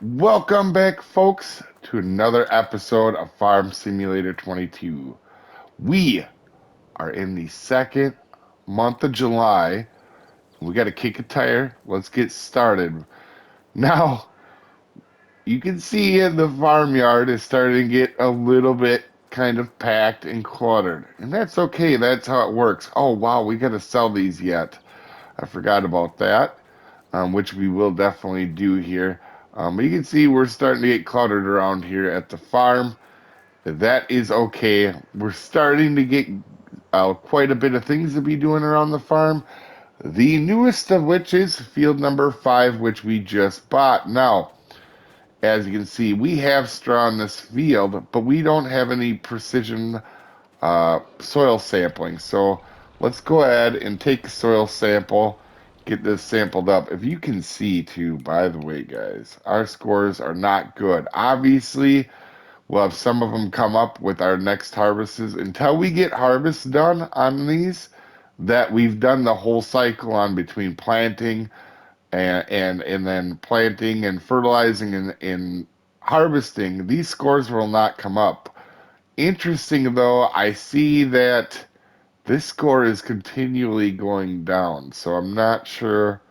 Welcome back, folks, to another episode of Farm Simulator 22. We are in the second month of July. We got to kick a tire. Let's get started. Now, you can see the farmyard is starting to get a little bit kind of packed and cluttered. And that's okay. That's how it works. Oh, wow, we got to sell these yet. I forgot about that, which we will definitely do here. But you can see we're starting to get cluttered around here at the farm. That is okay. We're starting to get quite a bit of things to be doing around the farm. The newest of which is field number 5, which we just bought. Now, as you can see, we have straw in this field, but we don't have any precision soil sampling. So let's go ahead and take a soil sample, get this sampled up. If you can see too, by the way, guys, our scores are not good. Obviously, we'll have some of them come up with our next harvests. Until we get harvests done on these, that we've done the whole cycle on between planting and then planting and fertilizing and harvesting, these scores will not come up. Interesting though, I see that this score is continually going down, so I'm not sure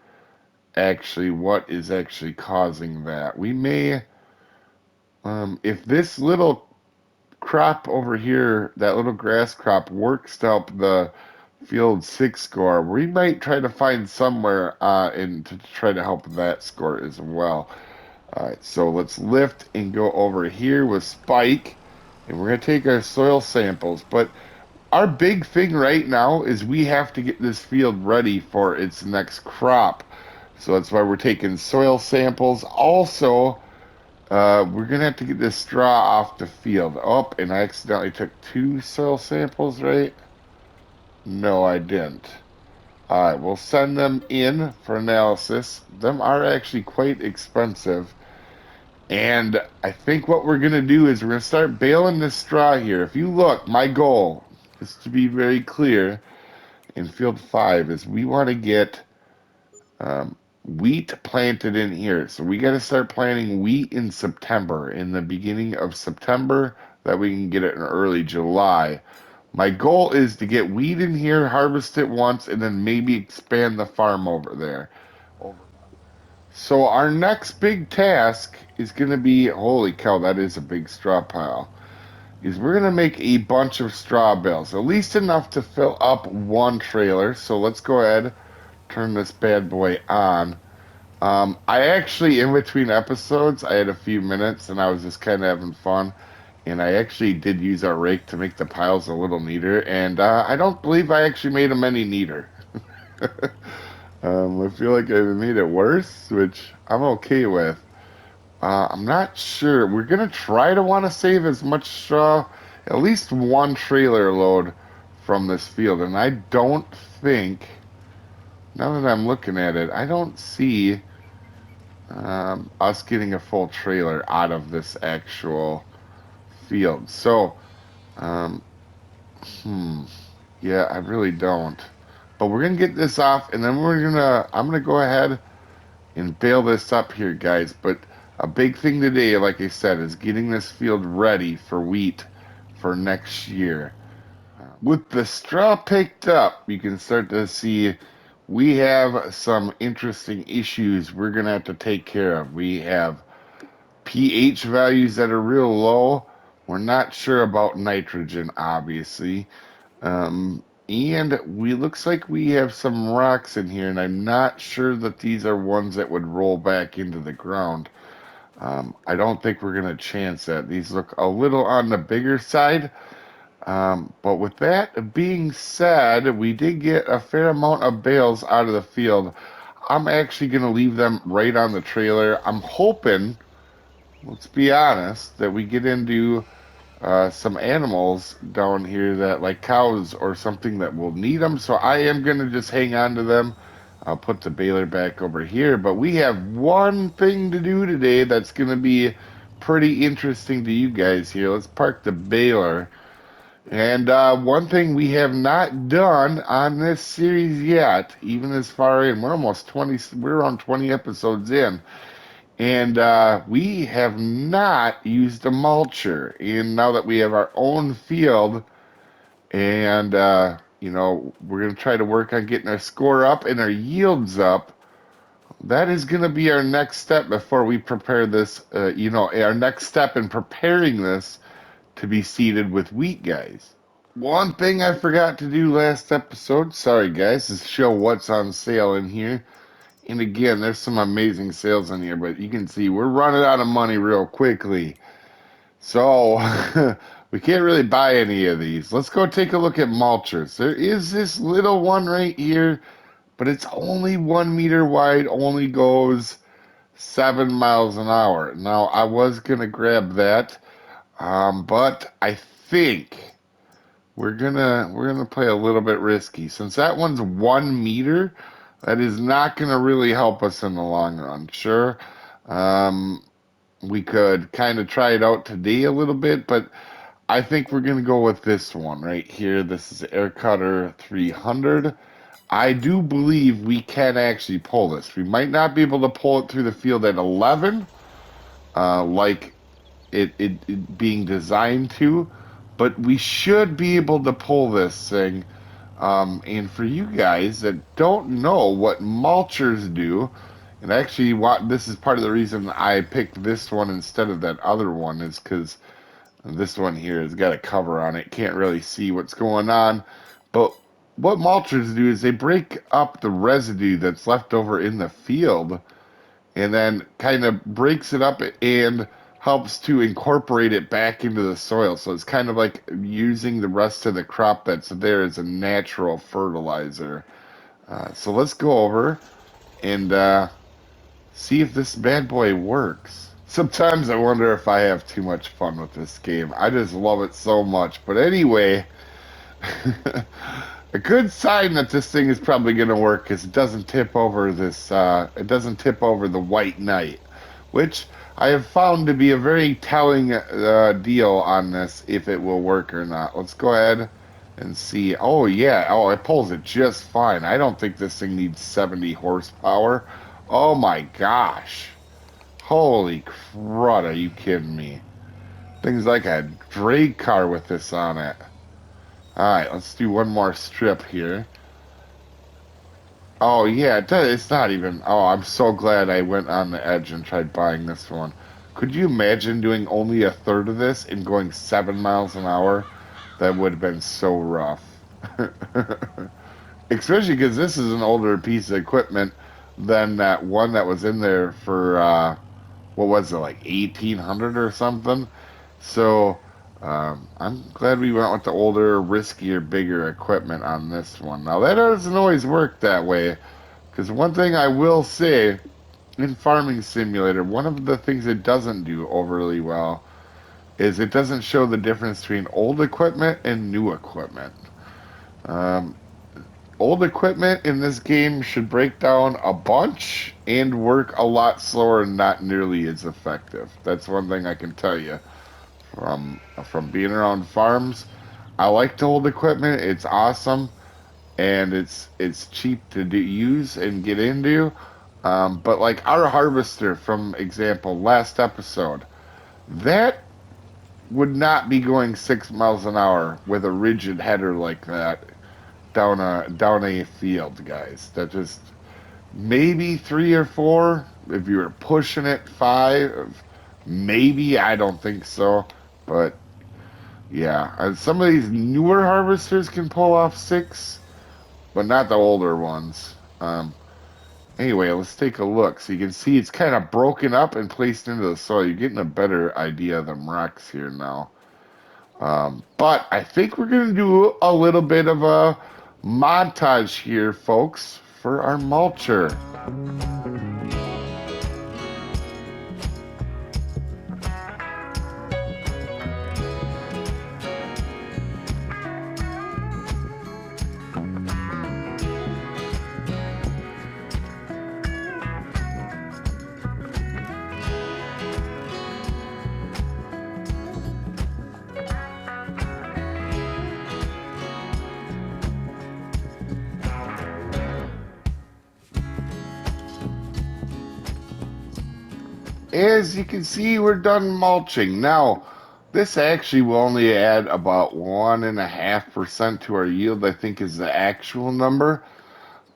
actually what is actually causing that. We may, if this little crop over here, that little grass crop works to help the field 6 score, we might try to find somewhere and to try to help that score as well. All right, so let's lift and go over here with Spike, and we're going to take our soil samples. But our big thing right now is we have to get this field ready for its next crop. So that's why we're taking soil samples. Also, we're going to have to get this straw off the field. Oh, and I accidentally took 2 soil samples, right? No, I didn't. All right, we'll send them in for analysis. Them are actually quite expensive. And I think what we're going to do is we're going to start baling this straw here. If you look, my goal, just to be very clear, in field 5 is we want to get wheat planted in here. So we got to start planting wheat in September, in the beginning of September, that we can get it in early July. My goal is to get wheat in here, harvest it once, and then maybe expand the farm over there. So our next big task is going to be, holy cow, that is a big straw pile, is we're going to make a bunch of straw bales, at least enough to fill up one trailer. So let's go ahead, turn this bad boy on. I actually, in between episodes, I had a few minutes and I was just kind of having fun. And I actually did use our rake to make the piles a little neater. And I don't believe I actually made them any neater. I feel like I made it worse, which I'm okay with. I'm not sure. We're going to try to want to save as much straw, at least one trailer load from this field. And I don't think, now that I'm looking at it, I don't see us getting a full trailer out of this actual field. So, um, yeah, I really don't. But we're gonna get this off, and then I'm gonna go ahead and bale this up here, guys. But a big thing today, like I said, is getting this field ready for wheat for next year. With the straw picked up, you can start to see we have some interesting issues we're gonna have to take care of. We have pH values that are real low. We're not sure about nitrogen, obviously. And we looks like we have some rocks in here, and I'm not sure that these are ones that would roll back into the ground. I don't think we're gonna chance that. These look a little on the bigger side. But with that being said, we did get a fair amount of bales out of the field. I'm actually gonna leave them right on the trailer. I'm hoping, let's be honest, that we get into some animals down here that like cows or something that will need them. So I am going to just hang on to them. I'll put the baler back over here. But we have one thing to do today that's going to be pretty interesting to you guys here. Let's park the baler. And one thing we have not done on this series yet, even as far in, we're almost 20, we're on 20 episodes in, And we have not used a mulcher. And now that we have our own field, and we're going to try to work on getting our score up and our yields up. That is going to be our next step before we prepare this. Our next step in preparing this to be seeded with wheat, guys. One thing I forgot to do last episode, sorry guys, is show what's on sale in here. And again, there's some amazing sales in here, but you can see we're running out of money real quickly. So we can't really buy any of these. Let's go take a look at mulchers. There is this little one right here, but it's only 1 meter wide, only goes 7 miles an hour. Now I was gonna grab that, but I think we're gonna play a little bit risky. Since that one's 1 meter, that is not gonna really help us in the long run. Sure. Um, we could kind of try it out today a little bit, but I think we're going to go with this one right here. This is Air Cutter 300. I do believe we can actually pull this. We might not be able to pull it through the field at 11, like it being designed to, but we should be able to pull this thing. And for you guys that don't know what mulchers do, and actually this is part of the reason I picked this one instead of that other one, is because this one here has got a cover on it. Can't really see what's going on. But what mulchers do is they break up the residue that's left over in the field and then kind of breaks it up and helps to incorporate it back into the soil. So it's kind of like using the rest of the crop that's there as a natural fertilizer. So let's go over and see if this bad boy works. Sometimes I wonder if I have too much fun with this game. I just love it so much. But anyway, a good sign that this thing is probably going to work is it doesn't tip over it doesn't tip over the white knight, which I have found to be a very telling deal on this, if it will work or not. Let's go ahead and see. Oh yeah, oh, it pulls it just fine. I don't think this thing needs 70 horsepower. Oh my gosh. Holy crud, are you kidding me? Things like a drag car with this on it. Alright, let's do one more strip here. Oh yeah, it does, it's not even... Oh, I'm so glad I went on the edge and tried buying this one. Could you imagine doing only a third of this and going 7 miles an hour? That would have been so rough. Especially because this is an older piece of equipment than that one that was in there for, what was it, like 1800 or something? So, I'm glad we went with the older, riskier, bigger equipment on this one. Now, that doesn't always work that way, because one thing I will say, in Farming Simulator, one of the things it doesn't do overly well is it doesn't show the difference between old equipment and new equipment. Um, Old equipment in this game should break down a bunch and work a lot slower and not nearly as effective. That's one thing I can tell you from being around farms. I like the old equipment. It's awesome and it's cheap to use and get into. But like our harvester, from example, last episode, that would not be going 6 miles an hour with a rigid header like that down a field, guys. That just maybe 3 or 4. If you were pushing it 5, maybe. I don't think so, but yeah, some of these newer harvesters can pull off 6, but not the older ones. Anyway, let's take a look. So you can see it's kind of broken up and placed into the soil. You're getting a better idea of them rocks here now. But I think we're going to do a little bit of a montage here, folks, for our mulcher. as you can see, we're done mulching. Now, this actually will only add about 1.5% to our yield, I think is the actual number.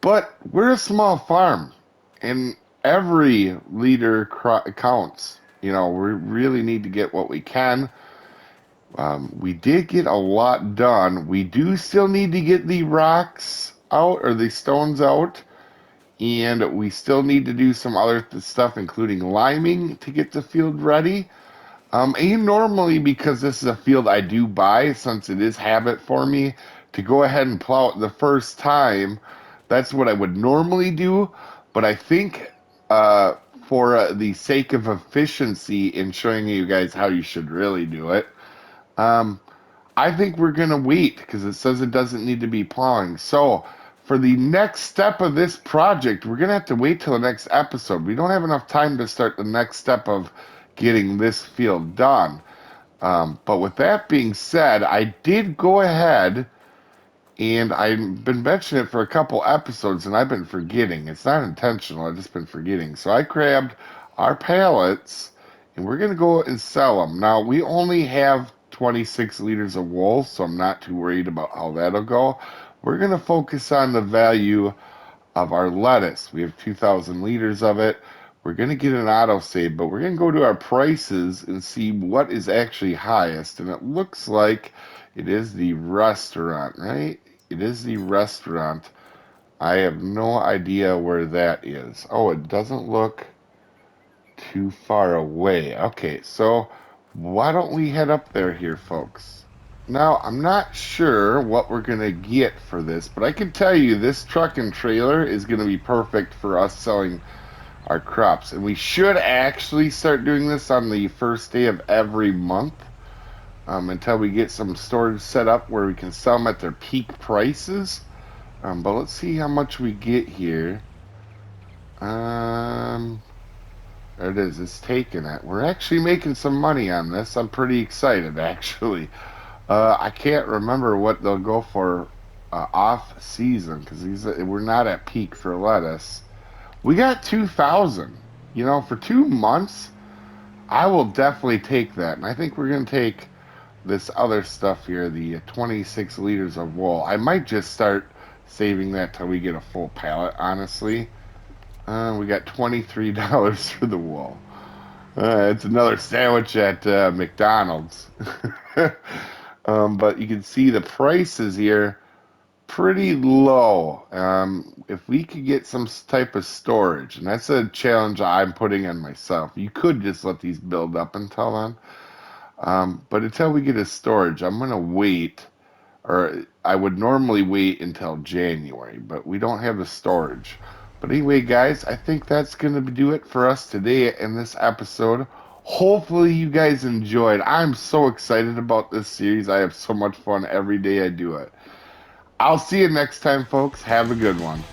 But we're a small farm, and every liter counts. You know, we really need to get what we can. We did get a lot done. We do still need to get the rocks out or the stones out, and we still need to do some other stuff, including liming to get the field ready. And normally, because this is a field I do buy, since it is habit for me to go ahead and plow it the first time, that's what I would normally do. But I think uh, for the sake of efficiency in showing you guys how you should really do it, um, I think we're going to wait because it says it doesn't need to be plowing. So for the next step of this project, we're going to have to wait till the next episode. We don't have enough time to start the next step of getting this field done. But with that being said, I did go ahead and I've been mentioning it for a couple episodes and I've been forgetting. It's not intentional, I've just been forgetting. So I grabbed our pallets and we're going to go and sell them. Now, we only have 26 liters of wool, so I'm not too worried about how that'll go. We're going to focus on the value of our lettuce. We have 2,000 liters of it. We're going to get an auto save, but we're going to go to our prices and see what is actually highest. And it looks like it is the restaurant, right? It is the restaurant. I have no idea where that is. Oh, it doesn't look too far away. Okay, so why don't we head up there here, folks? Now, I'm not sure what we're going to get for this, but I can tell you this truck and trailer is going to be perfect for us selling our crops. And we should actually start doing this on the first day of every month until we get some storage set up where we can sell them at their peak prices. But let's see how much we get here. There it is. It's taking it. We're actually making some money on this. I'm pretty excited, actually. I can't remember what they'll go for off season because we're not at peak for lettuce. We got 2,000. You know, for 2 months, I will definitely take that. And I think we're going to take this other stuff here, the 26 liters of wool. I might just start saving that till we get a full pallet, honestly. We got $23 for the wool. It's another sandwich at McDonald's. But you can see the prices here pretty low. If we could get some type of storage, and that's a challenge I'm putting on myself. You could just let these build up until then. But until we get a storage, I'm going to wait, or I would normally wait until January, but we don't have the storage. But anyway, guys, I think that's going to do it for us today in this episode. Hopefully, you guys enjoyed. I'm so excited about this series. I have so much fun every day I do it. I'll see you next time, folks. Have a good one.